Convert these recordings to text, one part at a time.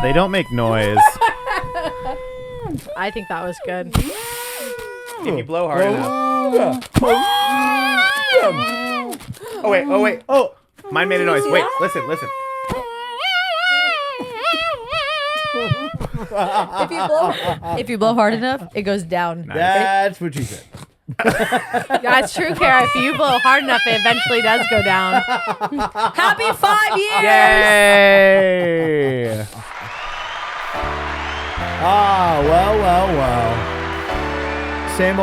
they don't make noise. I think that was good. If you blow hard enough. Oh, wait. Oh, mine made a noise. Wait, listen. If you blow hard enough, it goes down. Nice. That's what she said. That's true, Cara. If you blow hard enough, it eventually does go down. Happy 5 years! Yay! Ah, well. Same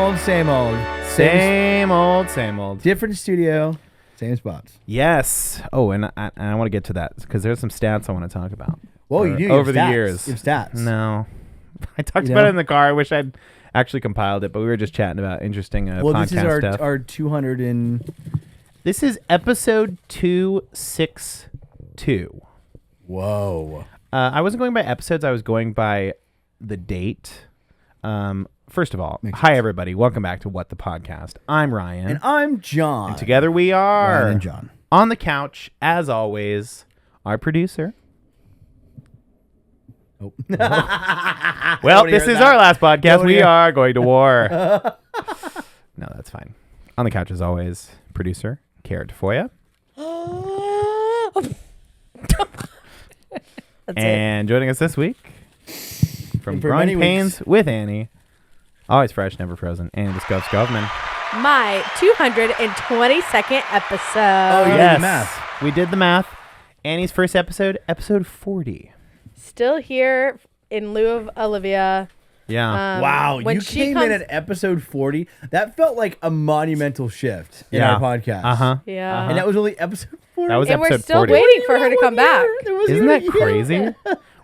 old. Different studio, same spots. Yes. Oh, and I want to get to that because there's some stats I want to talk about. Whoa, you do over your the stats. years. You have stats. No, I talked about it in the car. I wish I'd actually compiled it, but we were just chatting about interesting podcast this is stuff. our 200 and... This is episode 262. Whoa. I wasn't going by episodes. I was going by the date. First of all, hi everybody. Welcome back to What the Podcast. I'm Ryan. And I'm John. And together we are Ryan and John. On the couch, as always, our producer. Oh. Well, this is our last podcast. We are going to war. No, that's fine. On the couch, as always, producer Cara Tafolla. And joining us this week from Growing Pains with Annie, always fresh, never frozen, Annie the Skovmand. My 222nd episode. Oh, you did the math. We did the math. Annie's first episode 40. Still here in lieu of Olivia. Yeah. Wow, when you she came in at episode 40. That felt like a monumental shift in our podcast. Yeah. And that was only episode 40. That was And episode we're still 40. waiting for her to come back. Isn't that crazy?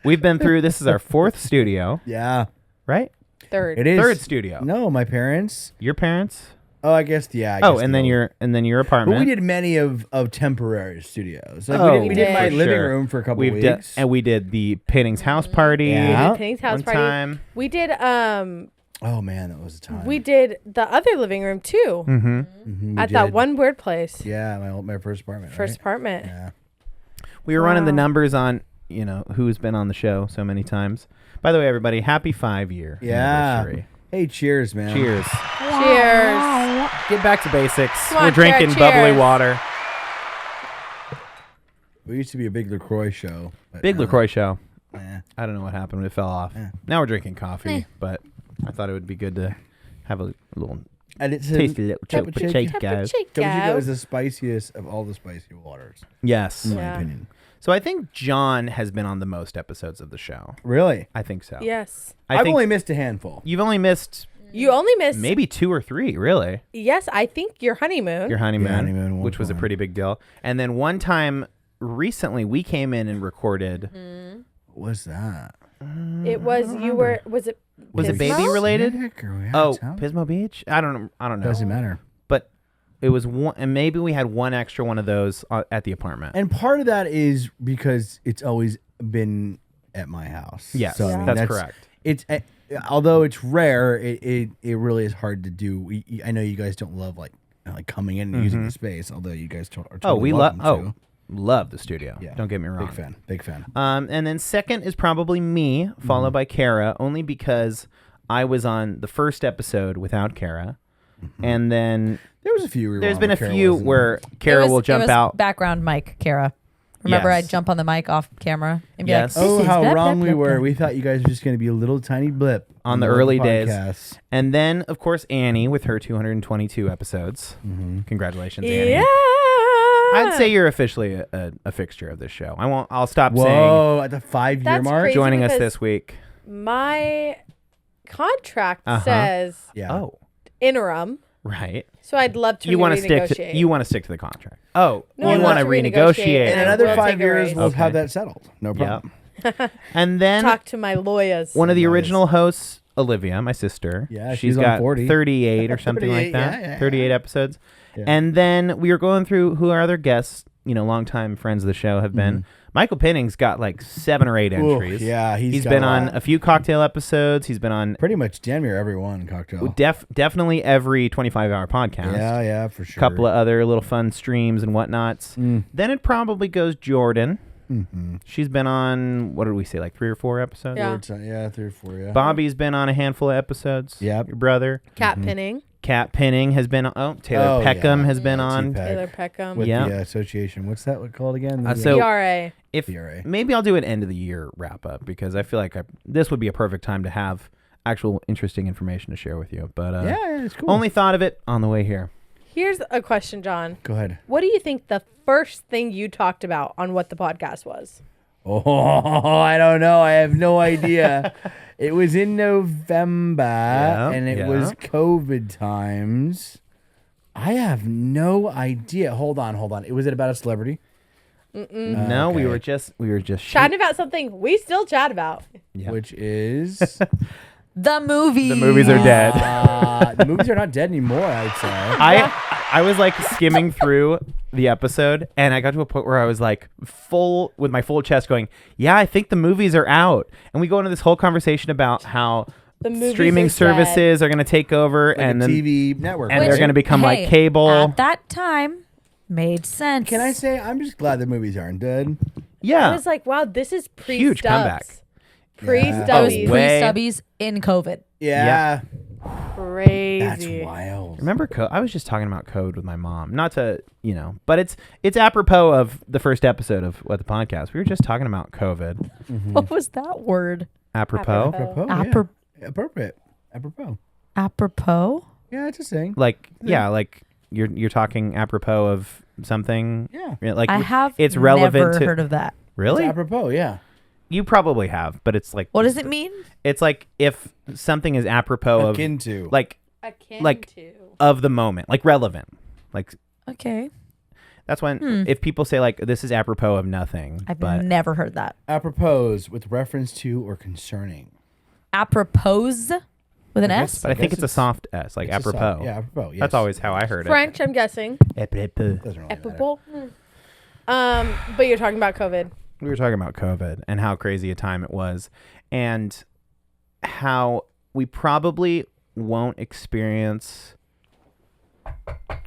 We've been through, this is our fourth studio, Yeah, right? Third. it is. Third studio. No, my parents. Your parents? Oh, I guess, yeah. And then your apartment. But we did many of temporary studios. Like Oh, we did my for living sure. room for a couple We've weeks. and we did the Pinning's house party. Yeah. We did Penny's house One party. time. We did Oh man, that was a time. we did the other living room too. Mm-hmm. Mhm, we At that did. one weird place. Yeah, my first apartment. First right? apartment. Yeah. We were running the Wow. numbers on, who's been on the show so many times. By the way, everybody, happy 5-year Yeah. anniversary. Hey, cheers, man. Cheers. Cheers. Get back to basics. Come on, We're drinking Cara, bubbly cheers. water. We used to be a big LaCroix show. But Big LaCroix show. Eh. I don't know what happened. It fell off. Yeah. Now we're drinking coffee, but I thought it would be good to have a little And it's tasty little Topo chocolate Chico. shake, guys. Topo is the spiciest of all the spicy waters, Yes. in my Yeah. opinion. So I think John has been on the most episodes of the show. Really? I think so. Yes. I I've think only missed a handful. you've only missed You only missed maybe 2 or 3, really. Yes, I think your honeymoon. Your honeymoon, Yeah, honeymoon, which was a one pretty big deal. And then one time recently we came in and recorded. What was that? It was you were was it Was it Pismo? baby related? Sick, or we had Oh, some? Pismo Beach? I don't know. Doesn't matter. But it was one, and maybe we had one extra one of those at the apartment. And part of that is because it's always been at my house. Yes, So, I mean, that's correct. It's although it's rare, it really is hard to do. I know you guys don't love like coming in and using the space, although you guys are totally we welcome to. love the studio. Yeah. Don't get me wrong. Big fan. And then second is probably me, followed by Cara, only because I was on the first episode without Cara, and then There was a few. there's been a few where Cara will jump out. Background mic, Cara. Remember, Yes. I'd jump on the mic off camera and be Yes. like, Oh, this is how blah, wrong blah, we blah, were. blah. We thought you guys were just going to be a little tiny blip On the early days. podcasts. And then, of course, Annie with her 222 episodes. Congratulations, Annie. Yeah. I'd say you're officially a fixture of this show. I'll stop saying Whoa, at the 5-year That's mark? crazy. joining us because- this week. My contract Uh-huh. says Yeah. Oh, interim, right. so I'd love to You want to renegotiate. stick to the contract. Oh, No, you I'd want to love to renegotiate. renegotiate. In I another will 5 take a years, raise. we'll Okay. have that settled. No Yeah. problem. And then Talk to my lawyers. one of the Nice. original hosts, Olivia, my sister. Yeah, she's she's on got 40. 38 or something like 38, that. yeah. 38 episodes. Yeah. And then we were going through who our other guests, longtime friends of the show have been. Michael Pinning's got like 7 or 8 Ooh, entries. yeah, he's got been a on lot. a few cocktail episodes. He's been on Pretty much damn near everyone cocktail. definitely every 25-hour podcast. Yeah, for sure. Couple of other little fun streams and whatnots. Then it probably goes Jordan. She's been on, what did we say, like 3 or 4 episodes? Yeah. 3 or 4, yeah. Bobby's been on a handful of episodes. Yep. Your brother. Cat pinning. Cat Pinning has been on. Taylor Peckham has been on. T-Pack. Taylor Peckham. With Yeah. the association. What's that called again? So PRA. if PRA. maybe I'll do an end of the year wrap up because I feel like this would be a perfect time to have actual interesting information to share with you. But yeah, it's cool. only thought of it on the way here. Here's a question, John. Go ahead. What do you think the first thing you talked about on What the Podcast was? Oh, I don't know. I have no idea. It was in November, and it was COVID times. I have no idea. Hold on. Was it about a celebrity? No, we were just Chatting about something we still chat about. Yeah. Which is The movie. The movies are dead. the movies are not dead anymore, I'd say. I was like skimming through the episode and I got to a point where I was like with my full chest going, yeah, I think the movies are out. And we go into this whole conversation about how The movies streaming are services are going to take over Like and a then TV network. and right? they're going to become like cable. At that time, made sense. Can I say I'm just glad the movies aren't dead? Yeah. I was like, wow, this is pre Huge comeback. Pre-stubbies. Oh, way- Pre-stubbies in COVID. Yeah. Crazy. That's wild. Remember I was just talking about code with my mom. Not to, but it's apropos of the first episode of What the Podcast. We were just talking about COVID. What was that word? Apropos. Apropos. Apro- Yeah. Appropriate. Apropos. Apropos? Yeah, it's a saying. Like like you're talking apropos of something. Yeah. Like I have it's relevant never to heard of that. Really? It's apropos, yeah. You probably have, but it's like What does it mean? it's like if something is apropos Akin to. of like Akin like- to. of the moment, like relevant. Like Okay. that's when if people say like this is apropos of nothing, I've but never heard that. Apropos with reference to or concerning. Apropos with an guess- S? but I think guess it's a soft S, like It's a soft- apropos. yeah, apropos. Yes. That's always how I heard French, I'm guessing. it. Apropos. Doesn't really matter. Apropos. But you're talking about COVID. We were talking about COVID and how crazy a time it was and how we probably won't experience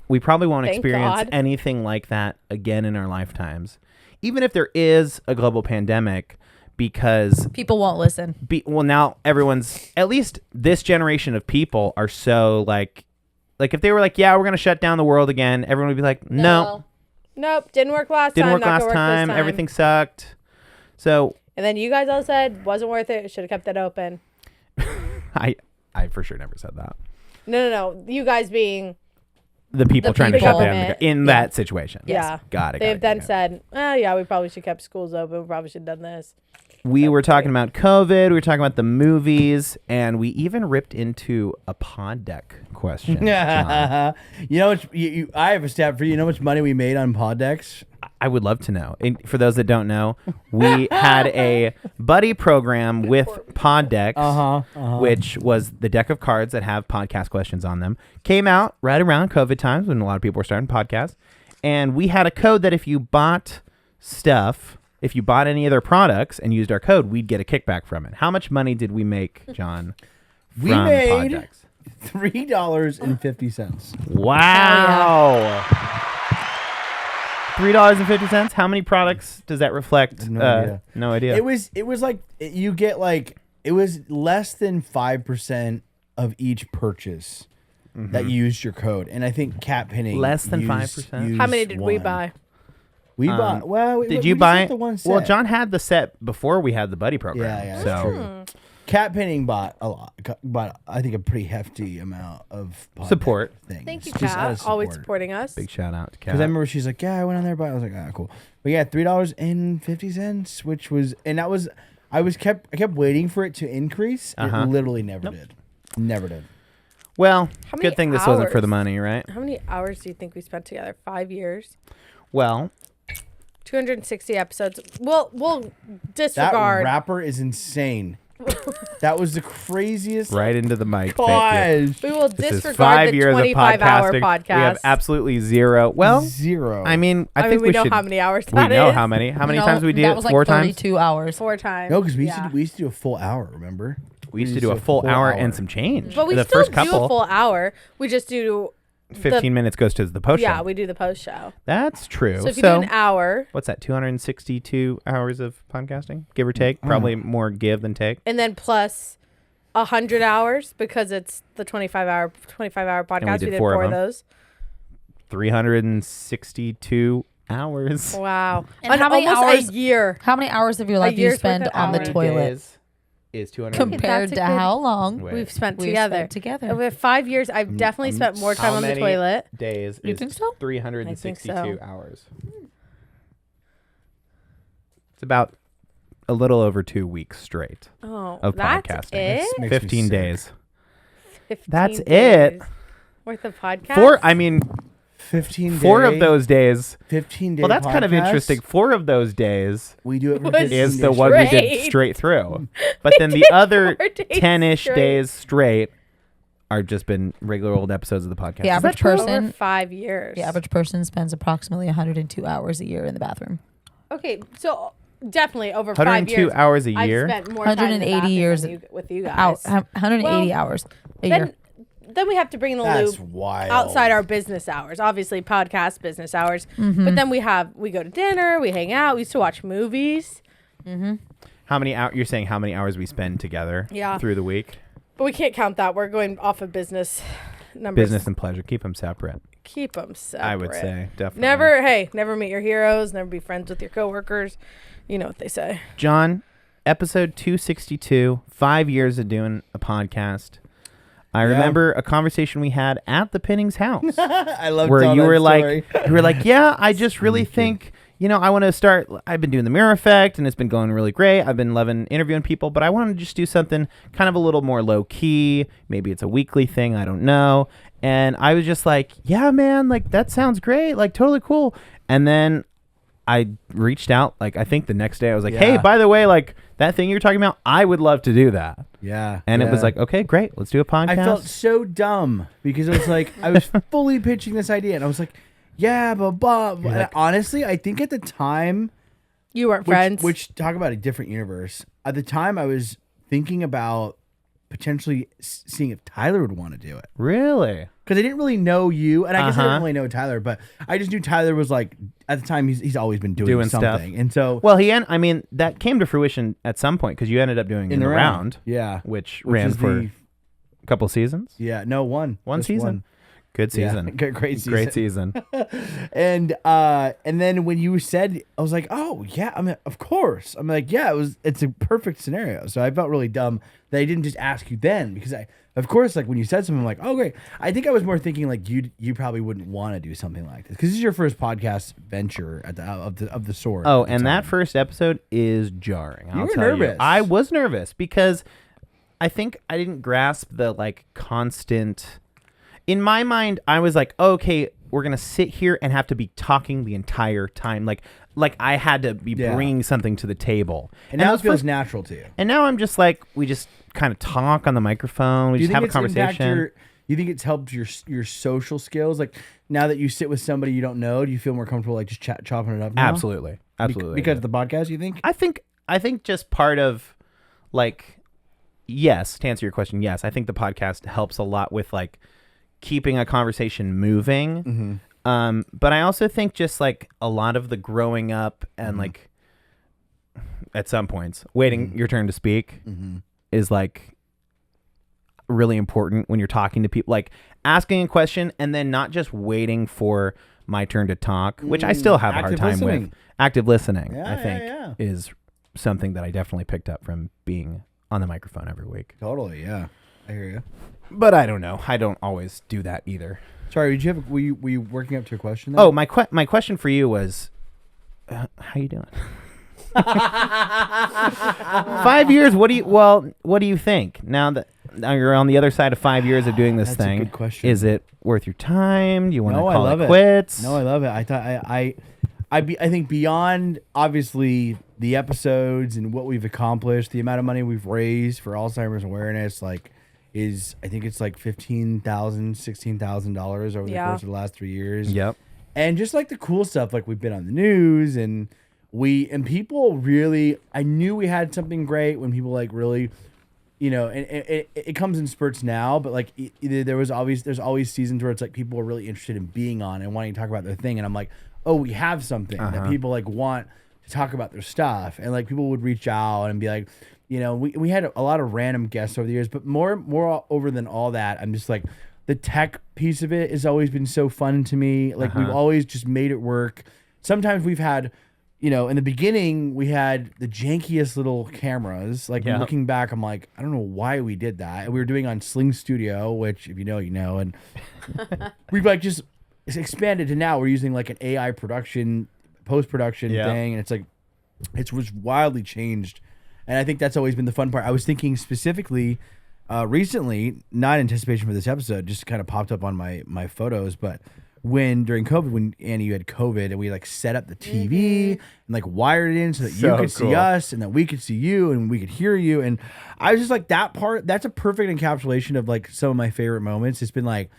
Thank God. anything like that again in our lifetimes. Even if there is a global pandemic, because People won't listen. now everyone's, at least this generation of people are so like if they were like, yeah, we're going to shut down the world again, everyone would be like, no. Nope, didn't work last Didn't time. work not gonna last time. this time. Everything sucked. So And then you guys all said wasn't worth it. Should have kept it open. I for sure never said that. No. You guys being The people The trying to shut people. down in that situation. yeah. Got it. They've then said, yeah, we probably should have kept schools open. We probably should have done this. We were talking about COVID. We were talking about the movies, and we even ripped into a pod deck question. John. You know, I have a stat for you. You know how much money we made on pod decks? I would love to know. And for those that don't know, we had a buddy program with pod decks, which was the deck of cards that have podcast questions on them. Came out right around COVID times when a lot of people were starting podcasts. And we had a code that if you bought any of their products and used our code, we'd get a kickback from it. How much money did we make, John, We from made pod decks? $3.50. Wow. $3.50. How many products does that reflect? No idea. No idea. It was like you get like it was less than 5% of each purchase that used your code, and I think Cat Pinning Less than used- 5%? How many did we used buy? We bought. Well, Did we you just buy? got the one set. Well, John had the set before we had the buddy program. Yeah, so that's true. Cat Pinning bought a lot, bought I think a pretty hefty amount of pod Support. deck things. Thank you, Just out of Kat. Always support. supporting us. big shout out to Kat. Because I remember she's like, yeah, I went on there, but I was like, ah, cool. But yeah, $3.50, which was, and that was, I kept waiting for it to increase. Uh-huh. It literally never did. Never did. Well, How many good thing this wasn't for hours? the money, right? How many hours do you think we spent together? 5 years? Well, 260 episodes. We'll That disregard. rapper is insane. That was the craziest. right into the mic. Thank you. Gosh. We will This is disregard 5 the years of 25-hour podcasting. podcast. We have absolutely zero. Well, Zero. I mean, I think we we know should. how many hours we that know is. how many. How many No, times we did that it? was like 4 times. 32 hours. 4 times. no, because we Yeah. used to do a full hour. Remember? We used to do a full hour and some change. But we the still first do couple. a full hour. We just do 15 minutes goes to the post show. Yeah, we do the post show. That's true. So if you do an hour. What's that, 262 hours of podcasting, give or take? Probably more give than take. And then plus 100 hours because it's the 25-hour podcast. We did four of those. 362 hours. Wow. And how many hours? A year. How many hours of your life do you spend on the toilet? Is 200 compared to how long we've spent together. Over 5 years, I've definitely spent more time on the toilet. Days you is think so? 362 hours. It's about a little over 2 weeks straight of podcasting. 15 days. 15 that's days it. Worth of podcast? 15 4 of those days. 15 days. Well, that's kind of interesting. 4 of those days. We do it for 15 is days the one we did straight through. But then the other 10-ish days straight are just been regular old episodes of the podcast. The average person over 5 years. The average person spends approximately 102 hours a year in the bathroom. Okay, so definitely over 5 years. 102 hours a year. I've spent more time 180 years with you guys. 180 hours a year. Then we have to bring in the loop outside our business hours. Obviously, podcast business hours. Mm-hmm. But then we go to dinner, we hang out, we used to watch movies. Mm-hmm. How many hours? You're saying how many hours we spend together through the week? But we can't count that. We're going off of business numbers. Business and pleasure. Keep them separate. Keep them separate. I would say, definitely. Never meet your heroes. Never be friends with your coworkers. You know what they say. John, episode 262, 5 years of doing a podcast. I remember a conversation we had at the Pinnings house. I love where you were story. Yeah, I just really think, I want to start. I've been doing the Mirror Effect, and it's been going really great. I've been loving interviewing people, but I want to just do something kind of a little more low key. Maybe it's a weekly thing. I don't know. And I was just like, yeah, man, like that sounds great, like totally cool. And then I reached out, like I think the next day I was like, hey, by the way, like that thing you're talking about, I would love to do that. Yeah. And it was like, okay, great, let's do a podcast. I felt so dumb because it was like I was fully pitching this idea, and I was like, yeah, blah blah. Like, honestly, I think at the time you weren't friends. Which talk about a different universe. At the time, I was thinking about potentially seeing if Tyler would want to do it. Really? Because I didn't really know you, and I guess I didn't really know Tyler, but I just knew Tyler was like, at the time, he's always been doing something. Stuff. And so, well, that came to fruition at some point because you ended up doing in the round, which ran for a couple seasons. Yeah, no, one season. Good season. Yeah, great season. Great season. And then when you said, I was like, oh yeah, I mean, of course. I'm like, yeah, it's a perfect scenario. So I felt really dumb that I didn't just ask you then, because of course, like when you said something, I'm like, oh great. I think I was more thinking like you probably wouldn't want to do something like this because this is your first podcast venture of the sort. Oh, and that first episode is jarring. You were nervous. I was nervous because I think I didn't grasp the like constant. In my mind, I was like, oh, okay, we're going to sit here and have to be talking the entire time. Like I had to be bringing something to the table. And now it feels natural to you. And now I'm just like, we just kind of talk on the microphone. We just have a conversation. You think it's helped your social skills? Like now that you sit with somebody you don't know, do you feel more comfortable like just chopping it up now? Absolutely. Because of the podcast, you think? I think just part of like, yes, to answer your question, yes, I think the podcast helps a lot with like, keeping a conversation moving. Mm-hmm. But I also think just like a lot of the growing up and like at some points waiting your turn to speak is like really important when you're talking to people, like asking a question and then not just waiting for my turn to talk, which I still have a hard time with. Active listening, I think, is something that I definitely picked up from being on the microphone every week. Totally, yeah. I hear you. But I don't know. I don't always do that either. Sorry, were you working up to a question there? Oh, my question for you was, how you doing? 5 years. What do you think now that you're on the other side of 5 years of doing this thing? That's a good question. Is it worth your time? Do you want to call it quits? No, I love it. I think beyond obviously the episodes and what we've accomplished, the amount of money we've raised for Alzheimer's awareness, like. I think it's like $15,000, $16,000 over the course of the last 3 years. Yep. And just like the cool stuff, like we've been on the news and people really, I knew we had something great when people like really you know, and it comes in spurts now, but like there's always seasons where it's like people are really interested in being on and wanting to talk about their thing, and I'm like, oh, we have something that people like want to talk about their stuff, and like people would reach out and be like, you know, we had a lot of random guests over the years, but more over than all that, I'm just like, the tech piece of it has always been so fun to me. Like we've always just made it work. Sometimes we've had, you know, in the beginning we had the jankiest little cameras. Like looking back, I'm like, I don't know why we did that. And we were doing on Sling Studio, which if you know, you know, and we've like just expanded to now we're using like an AI production, post-production thing, and it's like it was wildly changed. And I think that's always been the fun part. I was thinking specifically recently, not in anticipation for this episode, just kind of popped up on my photos, but during COVID, when Annie, you had COVID, and we like set up the TV and like wired it in so that you could see us and that we could see you and we could hear you. And I was just like, that part, that's a perfect encapsulation of like some of my favorite moments. It's been like,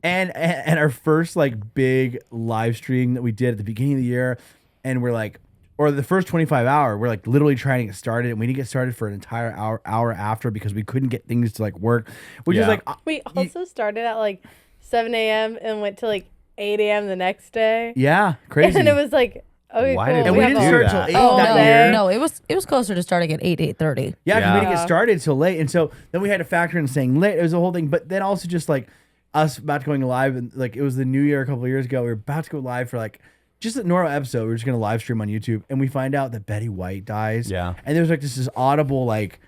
and our first like big live stream that we did at the beginning of the year, and we're like, or the first 25 hour, we're like literally trying to get started, and we didn't get started for an entire hour after because we couldn't get things to like work, which is like we also started at like 7 a.m. and went to like 8 a.m. the next day. Yeah, crazy. And it was like, okay, why cool. did and we didn't start till 8 that no, year. No, it was closer to starting at 8:30. Yeah, because we didn't get started till late, and so then we had to factor in saying late. It was a whole thing, but then also just like us about to going live, and like it was the new year a couple of years ago. We were about to go live for like just a normal episode. We were just gonna live stream on YouTube, and we find out that Betty White dies. Yeah, and there's like this audible like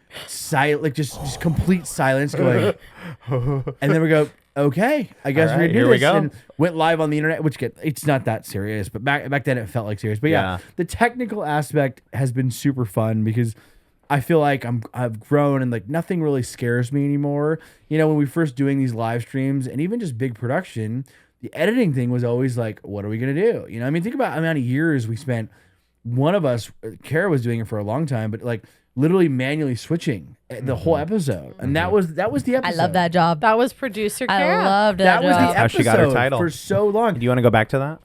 like just complete silence going, and then we go, okay, I guess we're gonna do here this. We go. And went live on the internet, which it's not that serious, but back then it felt like serious. But yeah, the technical aspect has been super fun because I feel like I've grown and like nothing really scares me anymore. You know, when we first doing these live streams and even just big production, the editing thing was always like, what are we gonna do? You know, I mean, think about how many years we spent. One of us, Cara, was doing it for a long time, but like literally manually switching the whole episode, and that was the episode. I love that job. That was producer Cara. I loved that was the job. episode how she got her title for so long. Do you want to go back to that?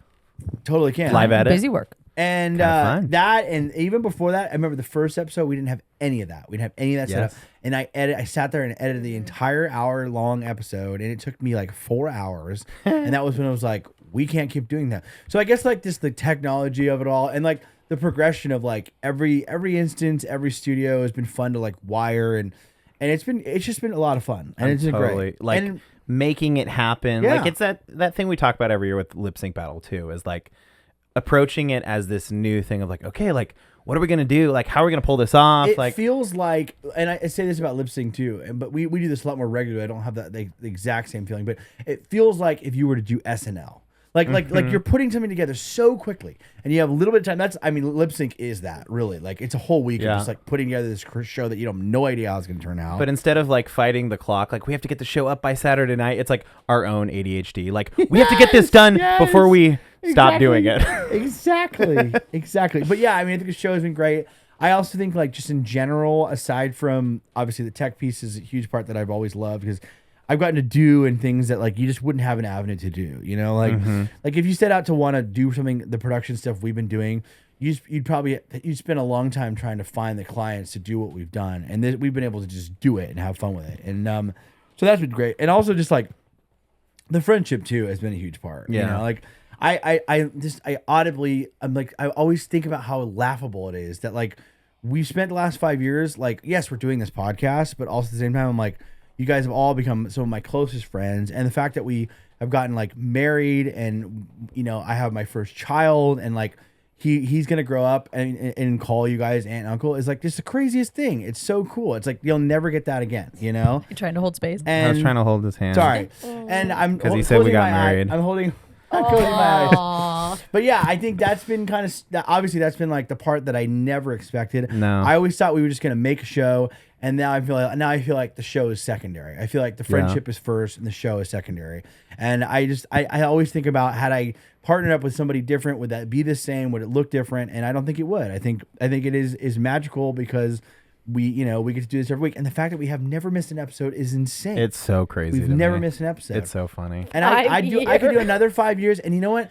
Totally can. Live edit. Busy work. And that, and even before that, I remember the first episode, we didn't have any of that. We didn't have any of that stuff. And I sat there and edited the entire hour-long episode, and it took me like 4 hours. And that was when I was like, we can't keep doing that. So I guess like just the technology of it all, and like the progression of like every instance, every studio has been fun to like wire, and it's just been a lot of fun, and it's been great. Like and, making it happen. Yeah. Like it's that thing we talk about every year with Lip Sync Battle too, is like approaching it as this new thing of like, okay, like what are we gonna do? Like how are we gonna pull this off? It like feels like, and I say this about lip sync too, but we do this a lot more regularly. I don't have the exact same feeling, but it feels like if you were to do SNL. Like you're putting something together so quickly, and you have a little bit of time. Lip sync is that really like it's a whole week of just like putting together this show that you have no idea how it's going to turn out. But instead of like fighting the clock, like we have to get the show up by Saturday night. It's like our own ADHD. Like we have to get this done before we stop doing it. Exactly. But yeah, I mean, I think the show has been great. I also think like just in general, aside from obviously the tech piece is a huge part that I've always loved because I've gotten to do and things that like you just wouldn't have an avenue to do, you know, like like if you set out to want to do something, the production stuff we've been doing, you'd spend a long time trying to find the clients to do what we've done, and we've been able to just do it and have fun with it, and so that's been great, and also just like the friendship too has been a huge part. You know, like I always think about how laughable it is that like we've spent the last 5 years, like yes, we're doing this podcast, but also at the same time I'm like, you guys have all become some of my closest friends, and the fact that we have gotten like married, and you know I have my first child, and like he's gonna grow up and call you guys aunt and uncle is like just the craziest thing. It's so cool. It's like you'll never get that again, you know. You're trying to hold space. I was trying to hold his hand. Sorry, and I'm because he said we got married. I'm holding my eyes. But yeah, I think that's been kind of obviously that's been like the part that I never expected. No, I always thought we were just gonna make a show. And now I feel like the show is secondary. I feel like the friendship is first and the show is secondary. And I always think about, had I partnered up with somebody different, would that be the same? Would it look different? And I don't think it would. I think it is magical because we get to do this every week. And the fact that we have never missed an episode is insane. It's so crazy. We've never missed an episode. It's so funny. And I could do another 5 years. And you know what?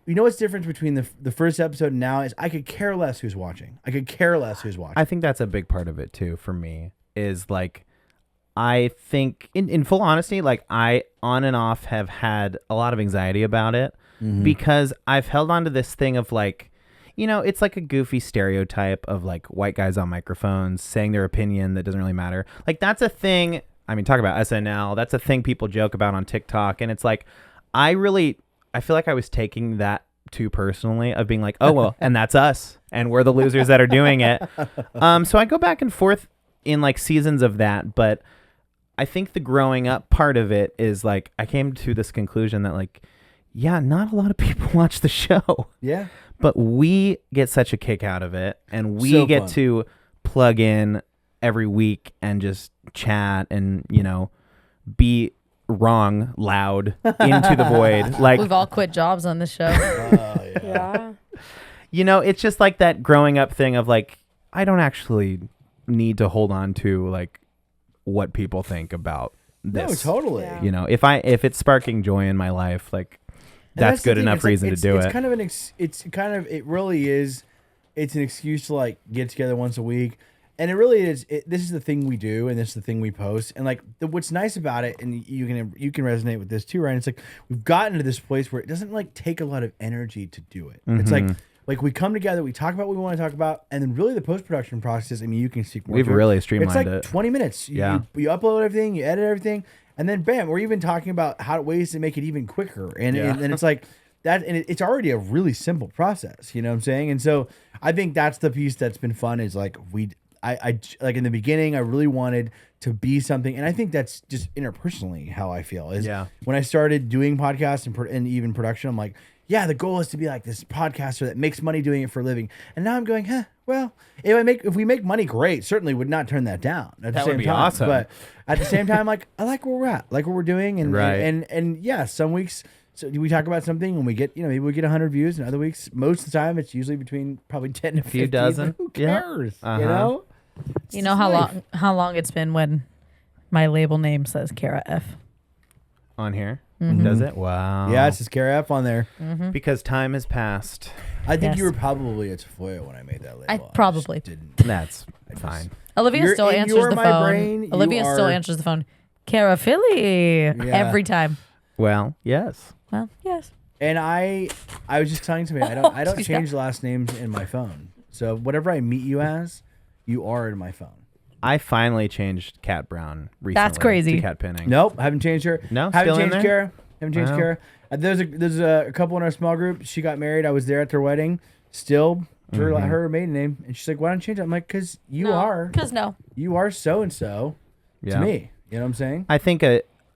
You know what's different between the first episode and now is I could care less who's watching. I think that's a big part of it too for me, is like I think in full honesty, like I on and off have had a lot of anxiety about it because I've held on to this thing of like, it's like a goofy stereotype of like white guys on microphones saying their opinion that doesn't really matter. Like that's a thing. I mean, talk about SNL. That's a thing people joke about on TikTok. And it's like, I feel like I was taking that too personally of being like, oh, well, and that's us. And we're the losers that are doing it. So I go back and forth in like seasons of that. But I think the growing up part of it is like, I came to this conclusion that like, yeah, not a lot of people watch the show. Yeah. But we get such a kick out of it. And we get to plug in every week and just chat and, be wrong loud into the void. Like we've all quit jobs on this show. Yeah. It's just like that growing up thing of like, I don't actually need to hold on to like what people think about this. No, totally. Yeah. If it's sparking joy in my life, like that's good enough reason to do it. It's kind of it really is. It's an excuse to like get together once a week. And it really is. This is the thing we do, and this is the thing we post. And like, what's nice about it, and you can resonate with this too, right? It's like we've gotten to this place where it doesn't like take a lot of energy to do it. It's like we come together, we talk about what we want to talk about, and then really the post production process. I mean, you can speak more. We've really streamlined it. It's like 20 minutes. Yeah, you upload everything, you edit everything, and then bam, we're even talking about ways to make it even quicker. And it's like that, and it's already a really simple process. You know what I'm saying? And so I think that's the piece that's been fun. Is like I like in the beginning, I really wanted to be something. And I think that's just interpersonally how I feel is when I started doing podcasts and even production, I'm like, yeah, the goal is to be like this podcaster that makes money doing it for a living. And now I'm going, well, if we make money, great. Certainly would not turn that down. That would be awesome. But at the same time, like, I like where we're at, like what we're doing. And, and yeah, some weeks, so we talk about something and we get, maybe we get 100 views, and other weeks, most of the time, it's usually between probably 10 to 15. A few dozen. Who cares? Yeah. You know? You know how long it's been when my label name says Cara F on here? Does it? Wow. Yeah, it says Cara F on there. Because time has passed. I think you were probably at Tafolla when I made that label. I probably didn't. That's fine. Olivia still answers the phone. Olivia still answers the phone. Cara Philly every time. Well, yes. Well, yes. And I was just telling somebody I don't change last names in my phone. So whatever I meet you as, you are in my phone. I finally changed Cat Brown recently. That's crazy. To Cat Pinning. Nope, haven't changed her. No, haven't still changed in there? Cara. Haven't changed Cara. There's a couple in our small group. She got married. I was there at their wedding. Still her maiden name, and she's like, "Why don't you change it?" I'm like, "Cause you are so and so to me." You know what I'm saying? I think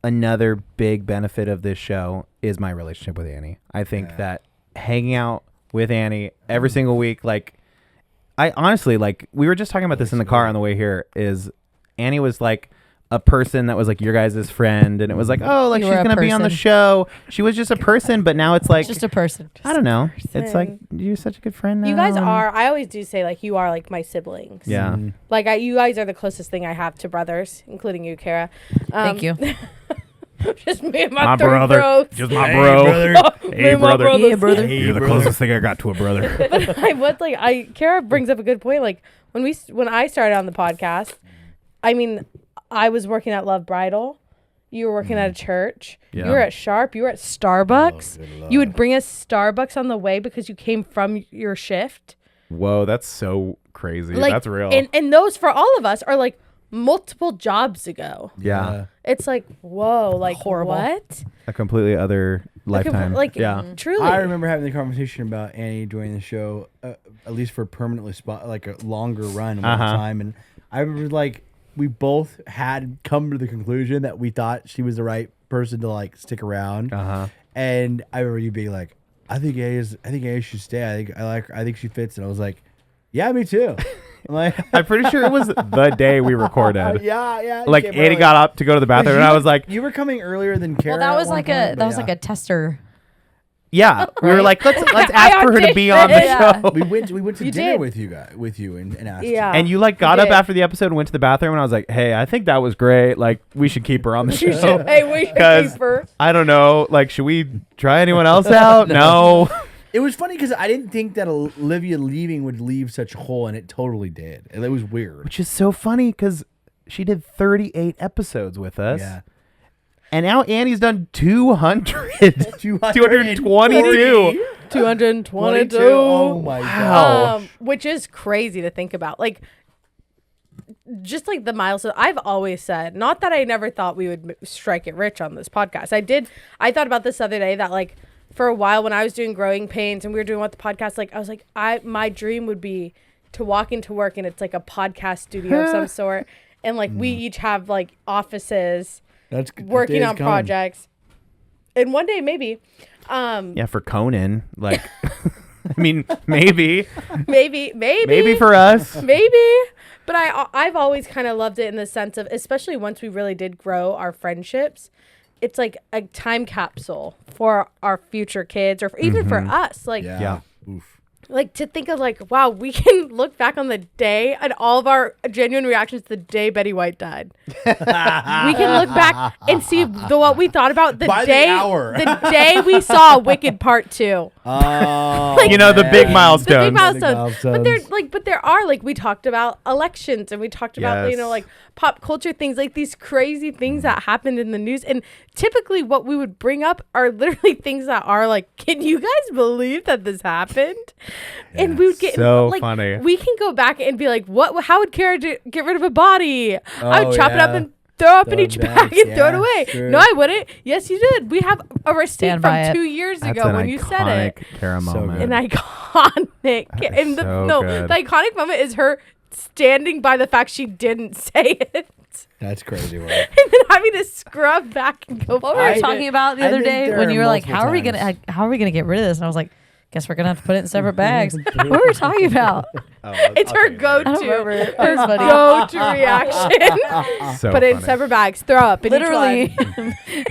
another big benefit of this show is my relationship with Annie. I think that hanging out with Annie every single week, like. I honestly, like, we were just talking about this in the car on the way here, is Annie was like a person that was like your guys' friend, and it was like, oh, like she's going to be on the show. She was just a person, but now it's like. Just a person. I don't know. It's like, you're such a good friend now. You guys are, I always do say, like, you are like my siblings. Yeah. Like, you guys are the closest thing I have to brothers, including you, Cara. Thank you. Just me and my brother. Bros. Just my bro. Hey, brother. Yeah, brother. You're the closest thing I got to a brother. But Cara brings up a good point. Like when I started on the podcast, I mean, I was working at Love Bridal. You were working at a church. Yeah. You were at Sharp. You were at Starbucks. Oh, you would bring us Starbucks on the way because you came from your shift. Whoa, that's so crazy. Like, that's real. And those for all of us are like multiple jobs ago. Yeah. It's like, whoa, like horrible. What? A completely other lifetime. Truly. I remember having the conversation about Annie joining the show, at least for permanently like a longer run one time. And I remember like we both had come to the conclusion that we thought she was the right person to like stick around. And I remember you being like, I think Annie should stay. I think she fits. And I was like, yeah, me too. I'm pretty sure it was the day we recorded. Yeah. Like Annie got up to go to the bathroom, and I was like, "You were coming earlier than Cara." Well, that was like a tester. Yeah, we were like, let's ask for her to be on the show. We went to dinner with you and asked. Yeah, and you like got up after the episode and went to the bathroom, and I was like, hey, I think that was great. Like, we should keep her on the show. Hey, we should keep her. I don't know. Like, should we try anyone else out? No. It was funny because I didn't think that Olivia leaving would leave such a hole, and it totally did. And it was weird. Which is so funny because She did 38 episodes with us. Yeah. And now Annie's done 200. 222. 222. Oh my God. Which is crazy to think about. Like, just like the milestone. I've always said, not that I never thought we would strike it rich on this podcast. I thought about this the other day that, like, for a while when I was doing Growing Pains and we were doing what the podcast, like, I was like, my dream would be to walk into work and it's like a podcast studio of some sort. And like we each have like offices working on projects. And one day maybe. Yeah, for Conan. Like, I mean, maybe. Maybe for us. Maybe. But I've always kind of loved it in the sense of, especially once we really did grow our friendships, it's like a time capsule for our future kids or even for us. Like, yeah. Oof. Like to think of like, wow, we can look back on the day and all of our genuine reactions the day Betty White died. We can look back and see what we thought about the day we saw Wicked Part 2. Oh, like, the big milestones. But there are like, we talked about elections and we talked about, like pop culture things, like these crazy things that happened in the news. And typically what we would bring up are literally things that are like, can you guys believe that this happened? Yeah, and we would get so like, funny. We can go back and be like, how would Cara get rid of a body? I would chop it up and throw up in each bag and throw it away. Sure. No, I wouldn't. Yes, you did. We have a receipt from 2 years ago when you said it. Cara moment. An iconic. And the iconic moment is her standing by the fact she didn't say it. That's crazy. Right? And then having to scrub back and go. What we were talking about the other day when you were like, "How are we gonna get rid of this?" And I was like, "Guess we're gonna have to put it in separate bags." What were we talking about? It's her go-to reaction. Put it in separate bags. Throw up. Literally,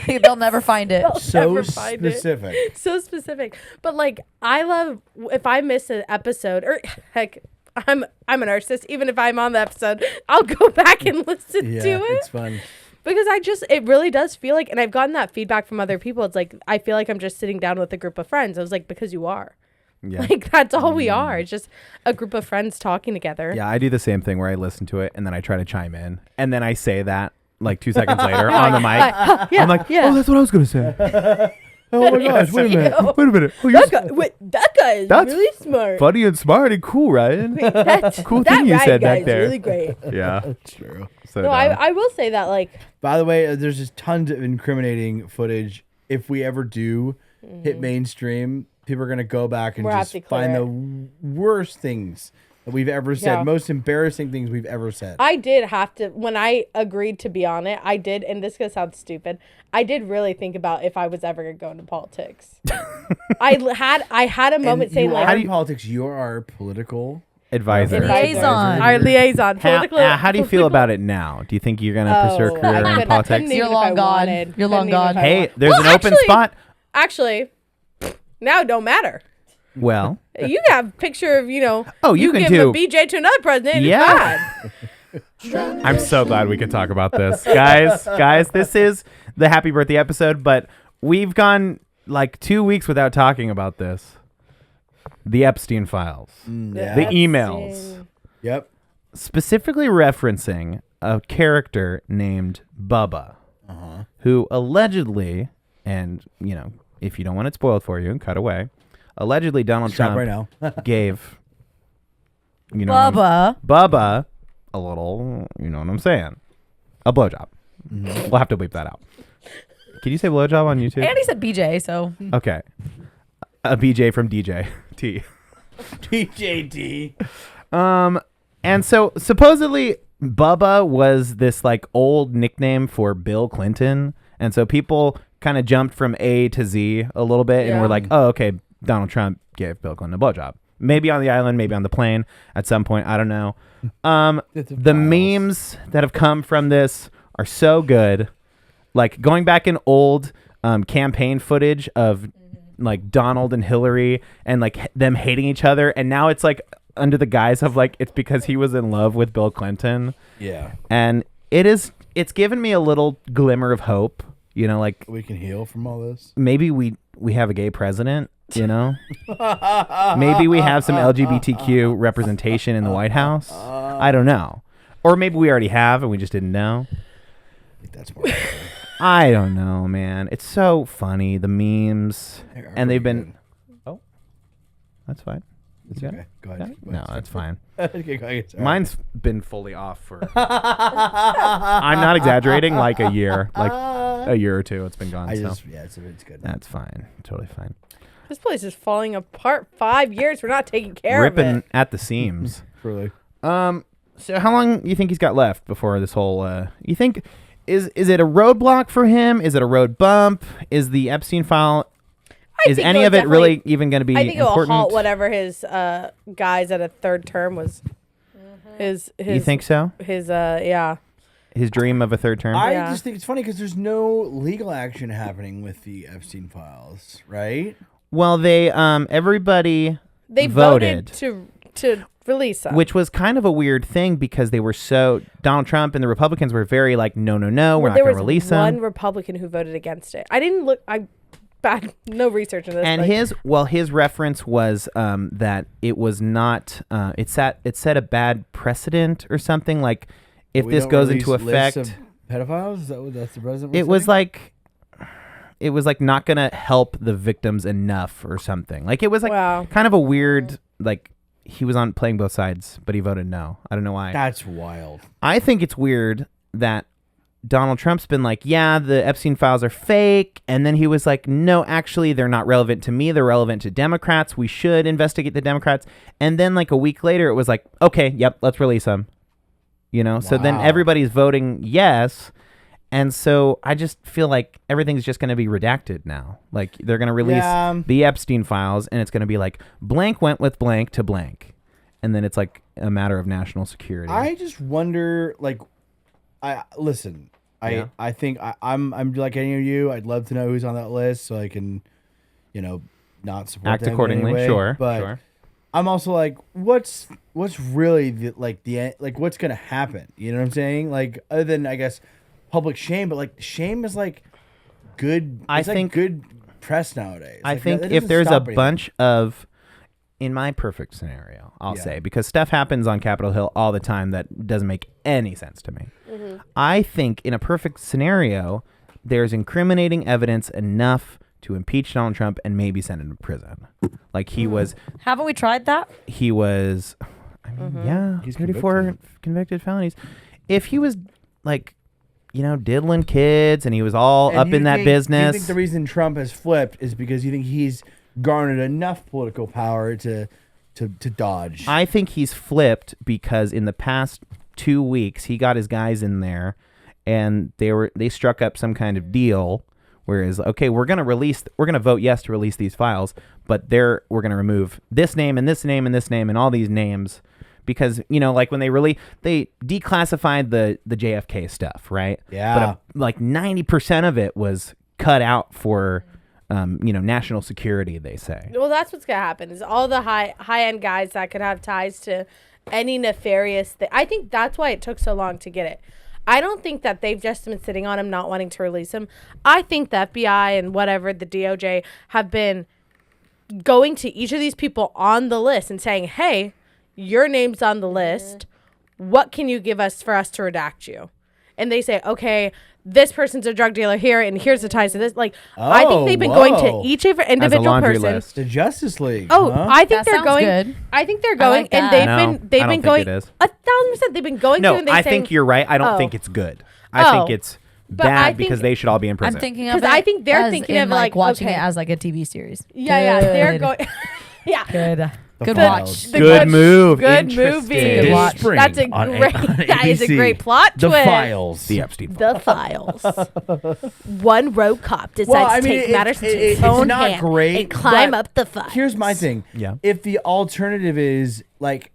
they'll never find it. So specific. So specific. But like, I love if I miss an episode or heck. I'm a narcissist. Even if I'm on the episode, I'll go back and listen to it. It's fun. Because it really does feel like, and I've gotten that feedback from other people. It's like, I feel like I'm just sitting down with a group of friends. I was like, because you are. Yeah. Like, that's all we are. It's just a group of friends talking together. Yeah, I do the same thing where I listen to it and then I try to chime in. And then I say that like 2 seconds later on the mic. I'm like, oh, that's what I was going to say. Oh my gosh, wait a minute. Oh, that guy is really smart. Funny and smart and cool, Ryan. Cool thing you said back there. Really great. Yeah. That's true. So no, I will say that, like. By the way, there's just tons of incriminating footage. If we ever do hit mainstream, people are going to go back and just find the worst things that we've ever said, most embarrassing things we've ever said. I did have to, when I agreed to be on it, I did, and this is going to sound stupid, I did really think about if I was ever going to go into politics. I had a moment saying, like... How do you politics? You are our political... Advisor. Our liaison. How do you feel about it now? Do you think you're going to pursue a career in politics? You're long gone. You're long gone. Hey, there's an open spot. Actually, now it don't matter. Well, you can have a picture of, you can give a BJ to another president. Yeah. I'm so glad we could talk about this. Guys, this is the happy birthday episode, but we've gone like 2 weeks without talking about this. The Epstein files. The emails. Yep. Specifically referencing a character named Bubba, who allegedly, and, if you don't want it spoiled for you, cut away. Allegedly, Donald Trump right now. gave Bubba a little, you know what I'm saying, a blowjob. We'll have to bleep that out. Can you say blowjob on YouTube? And he said BJ, so. Okay. A BJ from DJ T. DJT. And so supposedly Bubba was this like old nickname for Bill Clinton. And so people kind of jumped from A to Z a little bit and were like, oh, okay, Donald Trump gave Bill Clinton a blowjob. Maybe on the island, maybe on the plane at some point. I don't know. The memes that have come from this are so good. Like going back in old campaign footage of like Donald and Hillary and like them hating each other. And now it's like under the guise of like, it's because he was in love with Bill Clinton. Yeah. And it's given me a little glimmer of hope, like we can heal from all this. Maybe we have a gay president, Maybe we have some LGBTQ representation in the White House. I don't know. Or maybe we already have and we just didn't know. I think that's more. I don't know, man. It's so funny, the memes, and they've been. Good. Oh, that's fine. It's okay. Go ahead. No, that's fine. Okay, go ahead. Mine's been fully off for. I'm not exaggerating. Like a year or two. It's been gone. It's good. That's fine. Totally fine. This place is falling apart. 5 years. We're not taking care of Ripping it. at the seams. Truly. So how long do you think he's got left before this whole? You think is it a roadblock for him? Is it a road bump? Is the Epstein file? Is any of it really even going to be? I think important? it will halt whatever his guys at a third term was. His. You think so? His yeah. His dream of a third term. I just think it's funny because there's no legal action happening with the Epstein files, right? Well, they everybody they voted to release them, which was kind of a weird thing because they were so Donald Trump and the Republicans were very like no, we're not going to release them. There was one Republican who voted against it. I didn't look. No research in this. And his reference was that it was not. It set a bad precedent or something like if this goes into effect. Of pedophiles? Is that what that's the president? It was like not gonna help the victims enough or something. Like it was like kind of a weird like he was on playing both sides, but he voted no. I don't know why. That's wild. I think it's weird that Donald Trump's been like, yeah, the Epstein files are fake. And then he was like, no, actually, they're not relevant to me. They're relevant to Democrats. We should investigate the Democrats. And then like a week later, it was like, okay, yep, let's release them. So then everybody's voting yes. And so I just feel like everything's just going to be redacted now. Like they're going to release the Epstein files and it's going to be like blank went with blank to blank. And then it's like a matter of national security. I just wonder, like, I think I'm like any of you. I'd love to know who's on that list so I can, not support act them accordingly. In any way. Sure, but sure. I'm also like, what's really what's gonna happen? You know what I'm saying? Like, other than I guess public shame, but like shame is like good. I think good press nowadays. I think if there's a bunch of, in my perfect scenario, I'll say, because stuff happens on Capitol Hill all the time that doesn't make any sense to me. Mm-hmm. I think in a perfect scenario, there's incriminating evidence enough to impeach Donald Trump and maybe send him to prison. Like he was. Haven't we tried that? He was. He's 34 convicted felonies. If he was like, diddling kids and he was all up in that business. Do you think the reason Trump has flipped is because you think he's garnered enough political power to dodge? I think he's flipped because in the past 2 weeks he got his guys in there and they struck up some kind of deal whereas okay we're going to vote yes to release these files but we're going to remove this name and this name and this name and all these names because like when they declassified the JFK stuff, right? Yeah. But like 90% of it was cut out for national security, they say. Well, that's what's gonna happen is all the high end guys that could have ties to any nefarious thing. I think that's why it took so long to get it. I don't think that they've just been sitting on him, not wanting to release him. I think the FBI and whatever, the DOJ, have been going to each of these people on the list and saying, hey, your name's on the list. What can you give us for us to redact you? And they say, okay, this person's a drug dealer here, and here's the ties to this. Like, I think they've been going to each of individual person. List. The Justice League. Oh, huh? I think they're going. Good. I think they're going, like and they've been going. It is. 1,000%. They've been going. No, through and I think you're right. I don't think it's good. I think it's bad because they should all be in prison. I'm thinking of it. I think they're thinking of like watching okay. it as like a TV series. Yeah, they're going. Yeah. Good. Good Files. watch. Good move. Good Interesting. movie. Good watch. That's a great. That is a great plot The twist. Files. The Epstein. The Files. One rogue cop decides to take matters into his own not hand great, and climb but up the files. Here's my thing. Yeah. If the alternative is like,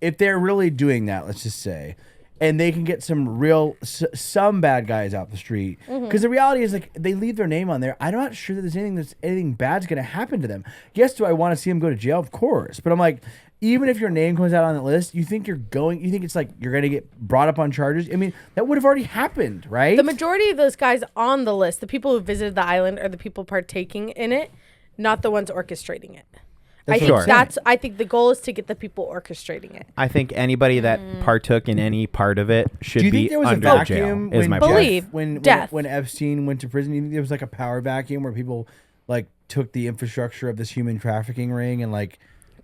if they're really doing that, let's just say, and they can get some bad guys out the street, because the reality is like they leave their name on there. I'm not sure that there's anything bad's going to happen to them. Yes, do I want to see them go to jail? Of course, but I'm like, even if your name comes out on that list, you think it's like you're going to get brought up on charges? I mean, that would have already happened, right? The majority of those guys on the list, the people who visited the island, are the people partaking in it, not the ones orchestrating it. I think the goal is to get the people orchestrating it. I think anybody that partook in any part of it should be under jail. Is my when Epstein went to prison? Do you think there was like a power vacuum where people like took the infrastructure of this human trafficking ring and like?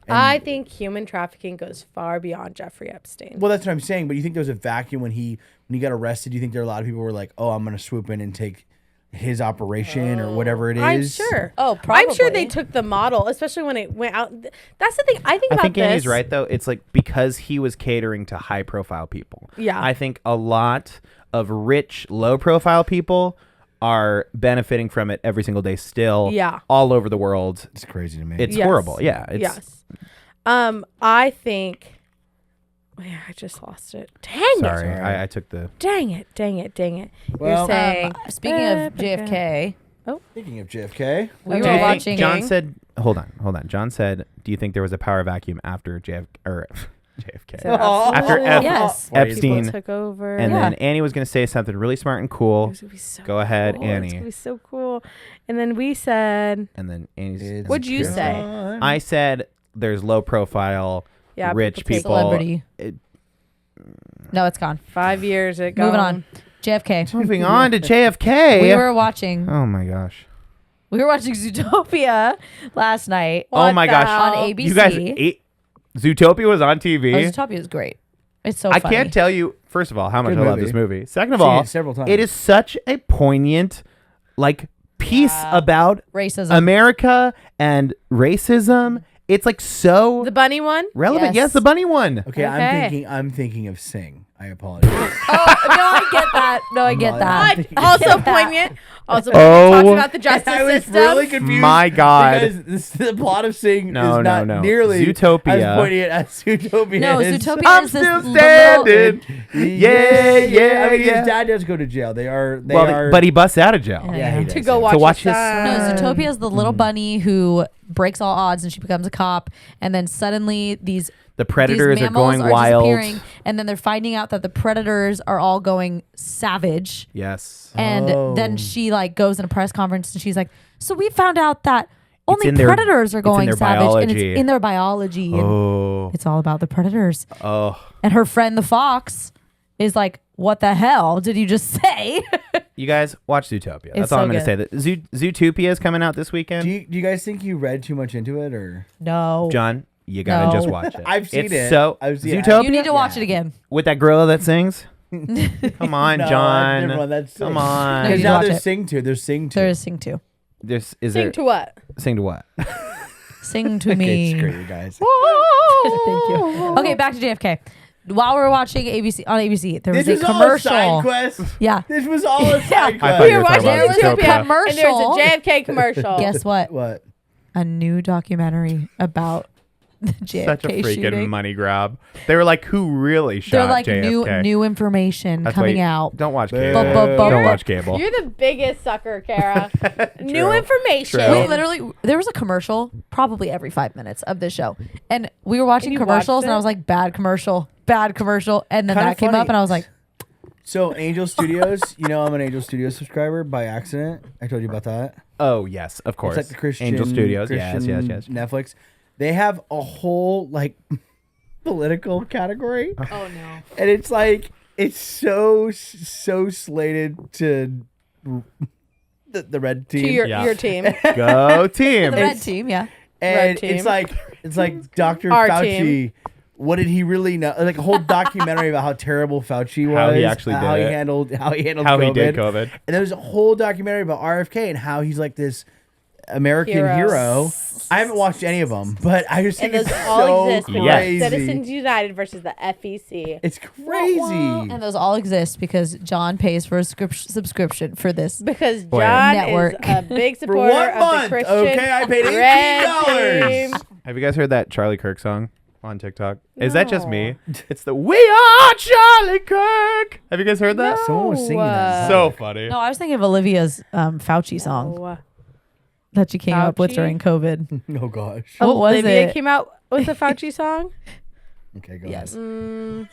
I think human trafficking goes far beyond Jeffrey Epstein. Well, that's what I'm saying. But you think there was a vacuum when he got arrested? Do you think there are a lot of people who were like, "Oh, I'm going to swoop in and take his operation or whatever it is"? I'm sure. Oh, probably. I'm sure they took the model, especially when it went out. That's the thing. I think Andy's right though. It's like because he was catering to high profile people. Yeah. I think a lot of rich, low profile people are benefiting from it every single day still. Yeah. All over the world. It's crazy to me. It's horrible. Yeah. Yes. I think. Oh, yeah, I just lost it. Dang it! Sorry, I took the. Dang it! Well, You're saying. Speaking of JFK. Speaking of JFK, we were watching. John said, "Hold on." John said, "Do you think there was a power vacuum after JFK?" So after Epstein took over, and then Annie was going to say something really smart and cool. Go ahead, cool. Annie. It's gonna be so cool. And then we said. And then Annie's. What'd you say? I said there's low profile, rich people. Celebrity. No, it's gone. 5 years ago. Moving on. JFK. Moving on to JFK. We were watching. Oh my gosh. We were watching Zootopia last night. Oh my gosh. On ABC. You guys ate. Zootopia was on TV. Oh, Zootopia is great. It's so funny. I can't tell you, first of all, how much Good I love movie. this movie. Second of all, several times. it is such a poignant, like, piece about racism, America and racism. It's like so the bunny one relevant. Yes, the bunny one. Okay, I'm thinking of Sing. I apologize. I get that. No, I get that. Also poignant. Also, talking about the justice I was system. really confused. My God. Because the plot of Sing is No. not nearly Zootopia. as poignant as Zootopia No, is. Zootopia I'm is this still little- standing. Yeah. I mean, his dad does go to jail. They are. But he busts out of jail. Yeah, he does, to go yeah. watch, To watch his No, Zootopia is the little bunny who breaks all odds and she becomes a cop, and then suddenly the predators are mammals going are wild. disappearing, and then they're finding out that the predators are all going savage. Yes. And then she like goes in a press conference and she's like, "So we found out that only in their- predators are going their savage, and biology. it's in their biology, and Oh. it's all about the predators." Oh. And her friend the fox is like, "What the hell did you just say?" You guys watch Zootopia. That's It's all so I'm going to say. good. That Zootopia is coming out this weekend. Do you guys think you read too much into it, or No. John, you got to No. just watch it. I've seen it's it. So I've seen it. Zootopia You need to watch it again. with that gorilla that sings. Come on, No, John. never mind, that's Come Sing. on. No, Because you now watch there's it. Sing 2. There's Sing 2. There is Sing 2. Is Sing there to what? Sing to what? Sing to Okay, me. screw you guys. Thank you. Okay, back to JFK. While we were watching ABC, there was This a was all a commercial. side quest. Yeah. This was all a side I quest. thought We you were were talking watching about There was a Zootopia. commercial. And there's a JFK commercial. Guess what? What? A new documentary about the JFK Such a freaking shooting. money grab. They were like, who really shot They're like JFK? new information That's coming why you- out. Don't watch Boo. cable. Boo. Don't watch cable. You're the biggest sucker, Kara. New information. True. We literally, there was a commercial probably every 5 minutes of this show, and we were watching you commercials, watched and I it? was like, bad commercial, and then Kinda that came funny. up, and I was like, So Angel Studios, I'm an Angel Studios subscriber by accident. I told you about that. Oh, yes, of course. It's like the Christian Angel Studios. Christian Yes. Netflix. They have a whole like political category, Oh no. and it's like it's so slated to the red team. To your Yeah. team. Go team. the red team, yeah. and Red team. it's like Dr. Our Fauci. team. What did he really know? Like a whole documentary about how terrible Fauci was, How he actually did how he it. handled How COVID. he did COVID. And there's a whole documentary about RFK and how he's like this American hero. I haven't watched any of them, but I just think And those it's all so exist. crazy. Citizens United versus the FEC. It's crazy. And those all exist because John pays for a subscription for this. Because Where? John Network. is a big For supporter 1 of the month, Christian okay, I paid Red $18. Team. Have you guys heard that Charlie Kirk song on TikTok? Is that just No. me? It's the We Are Charlie Kirk. Have you guys heard that? Someone was singing that. So funny. No, I was thinking of Olivia's Fauci song Oh, that she came up with Fauci? during COVID. Oh gosh. What was Olivia it? came out with a Fauci song. Okay, go Yes. ahead.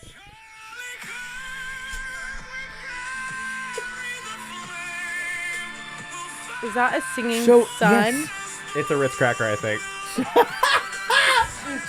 Is that a singing So, son? yes. It's a Ritz cracker, I think.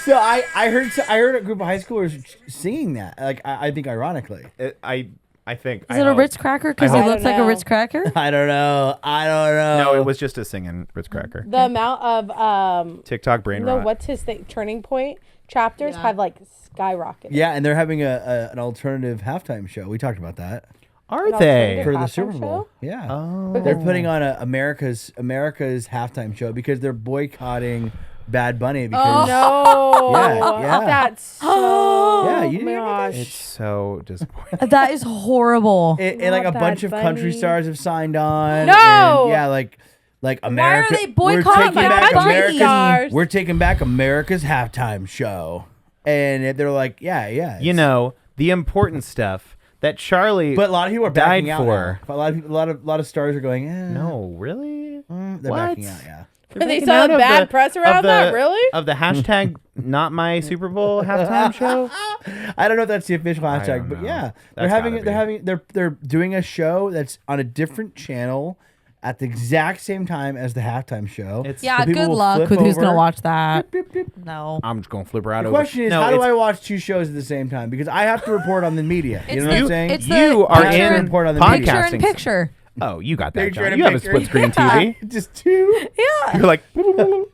So I heard a group of high schoolers singing that. Like I think ironically. I think. Is it a Ritz cracker? Because he looks like a Ritz cracker. I don't know. No, it was just a singing Ritz cracker. The amount of TikTok brain rot. what's his thing? Turning Point chapters have like skyrocketed. Yeah, and they're having an alternative halftime show. We talked about that. Are they for the Super Bowl? Show? Yeah. Oh. They're putting on America's halftime show because they're boycotting Bad Bunny because No. Yeah. That's so. Yeah, you didn't gosh. It's so disappointing. That is horrible. and like a Not bunch Bad of country Bunny. stars have signed on. No! And yeah, like America. they boycotting Bad Bunny? America's. We're taking back America's halftime show, and they're like, yeah. You know, the important stuff that Charlie But a lot of people are backing died out for. now. A lot of stars are going. No, really? They're What? backing out. Yeah. They saw the bad press around that, really? Of the hashtag not my Super Bowl halftime show? I don't know if that's the official I hashtag, don't but know. yeah, That's they're doing a show that's on a different channel at the exact same time as the halftime show. Yeah, people good will luck flip with who's going to over. watch that. Beep, beep. No. I'm just going to flip her out The over. question is, No, how do it's- I watch two shows at the same time? Because I have to report on the media. You know what I'm saying? It's You the are picture in report on the picture podcasting. in picture. Oh, you got that, Picture John. in You have a picture. split screen TV. Just two. Yeah. You're like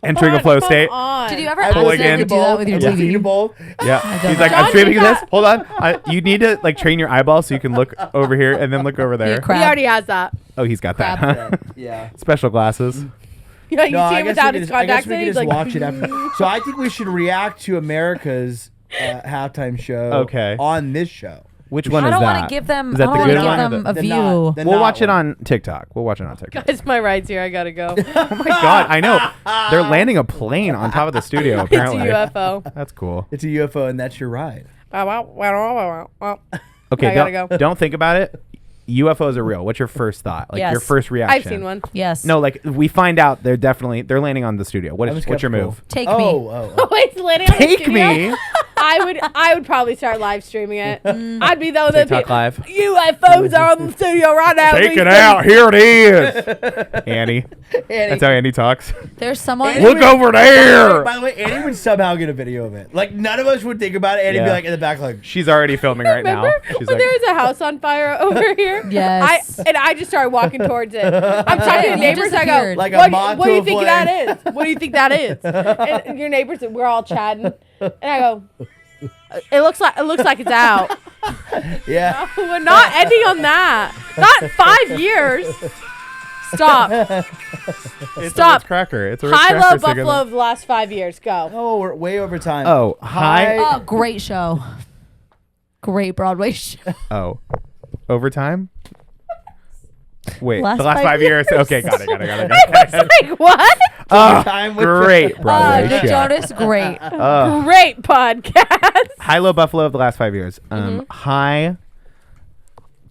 entering a flow state. Did you ever Pulling accidentally in. do that with your Taking a TV? bowl. Yeah. He's like, I'm John streaming did this. that. Hold on. You need to like train your eyeballs so you can look over here and then look over there. crap. He already has that. Oh, he's got that. Crap. Huh? Yeah. Special glasses. You know, you No, see I him guess without we his could I guess contacts we in. could He's just like, watch it after. So I think we should react to America's halftime show. Okay. On this show. Which one I is don't want that? to give them. Is that I the don't good want one? to give them a The view. not- the We'll not watch it one. on TikTok. We'll watch it on TikTok. guys, my ride's here. I gotta go. Oh my god, I know. They're landing a plane on top of the studio It's apparently. a UFO. That's cool. It's a UFO, and that's your ride. Okay, I gotta go. don't think about it. UFOs are real. What's your first thought? Like Yes. your first reaction? I've seen one. Yes. No, like we find out they're landing on the studio. I'm What's your skeptical. move? Take me. Oh. Wait, it's landing on the Take studio? me. I would probably start live streaming it. I'd be the TikTok live. UFOs are on the studio right now. Take We it can- out. Here it is. Annie. That's how Annie talks. There's someone. Look over there. By the way, Annie would somehow get a video of it. Like none of us would think about it. Annie'd be Yeah. like in the back, like She's already filming right now. Remember She's when like, there was a house on fire over here? Yes. I just started walking towards it. I'm talking to You neighbors. I go, disappeared. Like a what, moth what do to you a think flame." that is? What do you think that is? And your neighbors, we're all chatting, and I go, it looks like it's out. yeah. We're not ending on that. Not 5 years. Stop. it's Stop. a Ritz cracker. It's a Ritz High cracker low cigarette. Buffalo of the last 5 years. Go. Oh, we're way over time. Oh, high. Oh, great show. Great Broadway show. Oh, overtime. Wait, Last the last 5 5 years. years. Okay, got it. Like what? Oh, Time with great Broadway Nick show. Jonas, great. Great podcast. High low Buffalo of the last 5 years. Mm-hmm. High.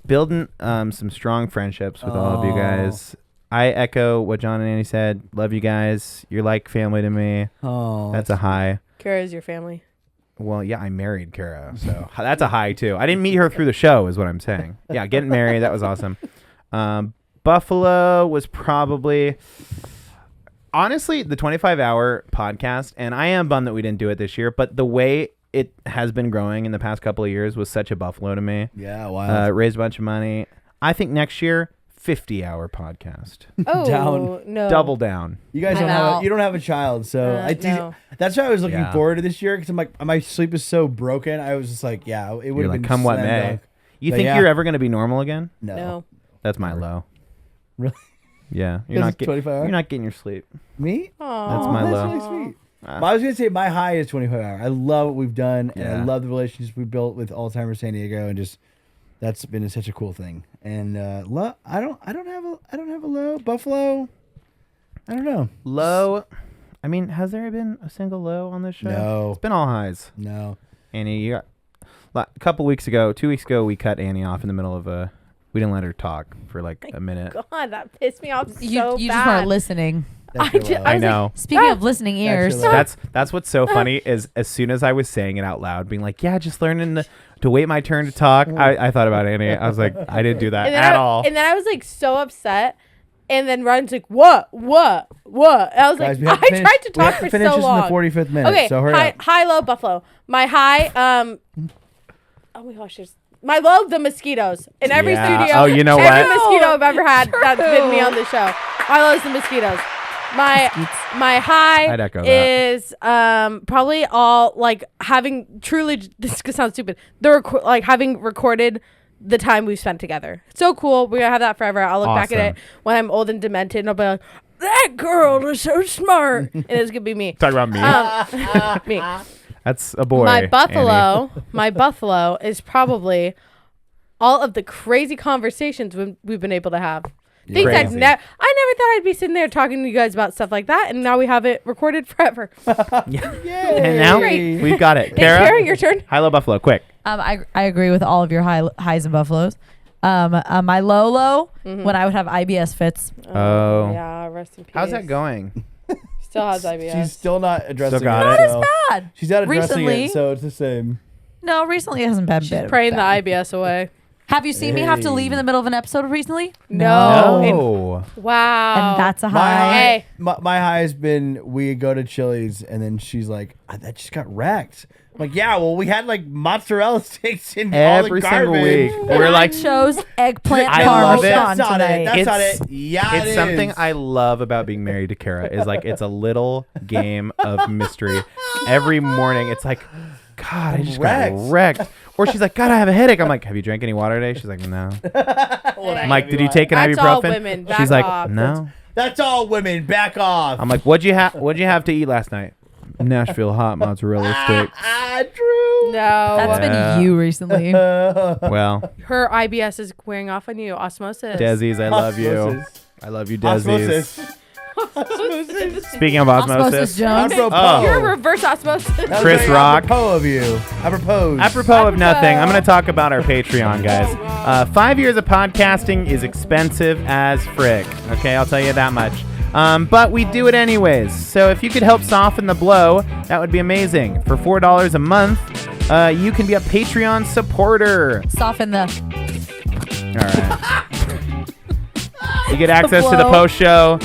Building some strong friendships with all of you guys. I echo what John and Annie said. Love you guys. You're like family to me. Oh, That's a high. Kara is your family. Well, yeah, I married Cara, so that's a high too. I didn't meet her through the show, is what I'm saying. Yeah, getting married, that was awesome. Buffalo was probably, honestly, the 25-hour podcast, and I am bummed that we didn't do it this year, but the way it has been growing in the past couple of years was such a Buffalo to me. yeah. Wow. Raised a bunch of money. I think next year, 50-hour podcast. Oh Down. no. Double down. You guys I'm out. you don't have a child, so No. that's why I was looking Yeah. forward to this year because I'm like my sleep is so broken. I was just like, yeah, it would You're have like, been come what slam may. dunk. You But think yeah. you're ever going to be normal again? No. That's my low. Really? Yeah, Is it 25 hours? you're not getting your sleep. Me? That's Aw. my That's low. really sweet. Ah. Well, I was gonna say my high is 25 hours. I love what we've done, and I Yeah. love the relationships we built with Alzheimer's San Diego, and just that's been such a cool thing. And I don't have a low. Buffalo, I don't know. Low. I mean, has there been a single low on this show? No. It's been all highs. No. Annie, you got, a couple weeks ago, 2 weeks ago, we cut Annie off in the middle of we didn't let her talk for like a minute. God, that pissed me off You so just bad. weren't listening. That's I your ju- low. I was like, know. Speaking of listening ears, your low. That's what's so funny is as soon as I was saying it out loud, being like, yeah, just learning to wait my turn to talk. I thought about Annie. I was like, I didn't do that And then at all. And then I was like so upset And then Ryan's like, what? And I was Guys, like, I tried to talk for finish so this long. in the 45th minute. Okay, so hurry up. high, low, Buffalo. My high, oh my gosh, my low, the mosquitoes in every studio. Oh, you know every what? mosquito I've ever had that's been me on the show. My low is the mosquitoes. My high is probably all like having truly. This sounds stupid. Having recorded the time we've spent together. It's so cool. We're gonna have that forever. I'll look back at it when I'm old and demented, and I'll be like, "That girl is so smart," and it's gonna be me. Talk about me. Me. That's a boy. My buffalo is probably all of the crazy conversations we've been able to have. Things I never thought I'd be sitting there talking to you guys about stuff like that, and now we have it recorded forever. And now we've got it. Cara, your turn. High, low, Buffalo, quick. I agree with all of your highs and buffaloes. My low, when I would have IBS fits. Oh. Yeah, rest in peace. How's that going? Still has IBS. She's still not addressing it. Not as bad. She's not addressing Recently, it, so it's the same. No, recently it hasn't been bad. Praying the IBS away. Have you seen me have to leave in the middle of an episode recently? No. Wow. And that's a high. My high has been we go to Chili's and then she's like, that just got wrecked. I'm like, yeah, well, we had like mozzarella sticks in every all the single garbage. week. We're like, chose eggplant I love it. parmesan That's not it. tonight. That's not it. Yeah, it's something I love about being married to Cara is like it's a little game of mystery. Every morning it's like, God, I just got wrecked. Or she's like, God, I have a headache. I'm like, have you drank any water today? She's like, no. I'm like, did you take an That's ibuprofen? all women. Back She's like, off. no. That's all women. Back off. I'm like, what'd you have to eat last night? Nashville hot mozzarella sticks. True. No. That's been you recently. Well, her IBS is wearing off on you. Osmosis. Desi's, I love you. Osmosis. I love you, Desi's. Osmosis. Speaking of osmosis, Jones. You're reverse osmosis. Chris Rock. Apropos of you. Apropos of nothing, I'm going to talk about our Patreon, guys. 5 years of podcasting is expensive as frick. Okay, I'll tell you that much. But we do it anyways. So if you could help soften the blow, that would be amazing. For $4 a month, you can be a Patreon supporter. Soften the. All right. You get access to the post show.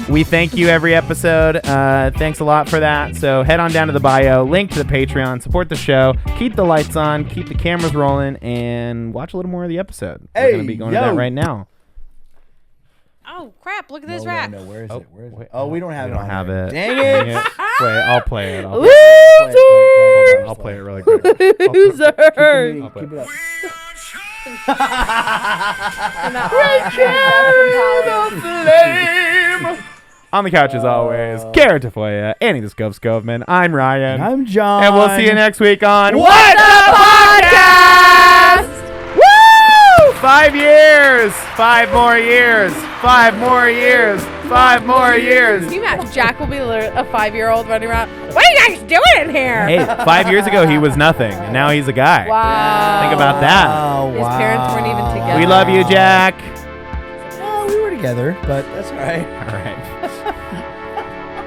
We thank you every episode. Thanks a lot for that. So head on down to the bio, link to the Patreon, support the show, keep the lights on, keep the cameras rolling, and watch a little more of the episode. We're going to be going to that right now. Oh, crap. Look at this rack. No, where is it? Where is it? Oh, we don't have it. We don't have it. Dang it. Wait, I'll play it. I'll play it really quick. Loser. Keep it up. On the couch as always, Cara Tafolla, Annie the Skovmand. I'm Ryan. I'm John. And we'll see you next week on What the Podcast! Woo! 5 years. 5 more years. 5 more years. 5 more years. Can you imagine? Jack will be a 5-year-old running around. What are you guys doing in here? Hey, 5 years ago he was nothing, and now he's a guy. Wow. Think about that. Oh, His parents weren't even together. We love you, Jack. Oh, we were together, but that's all right. All right.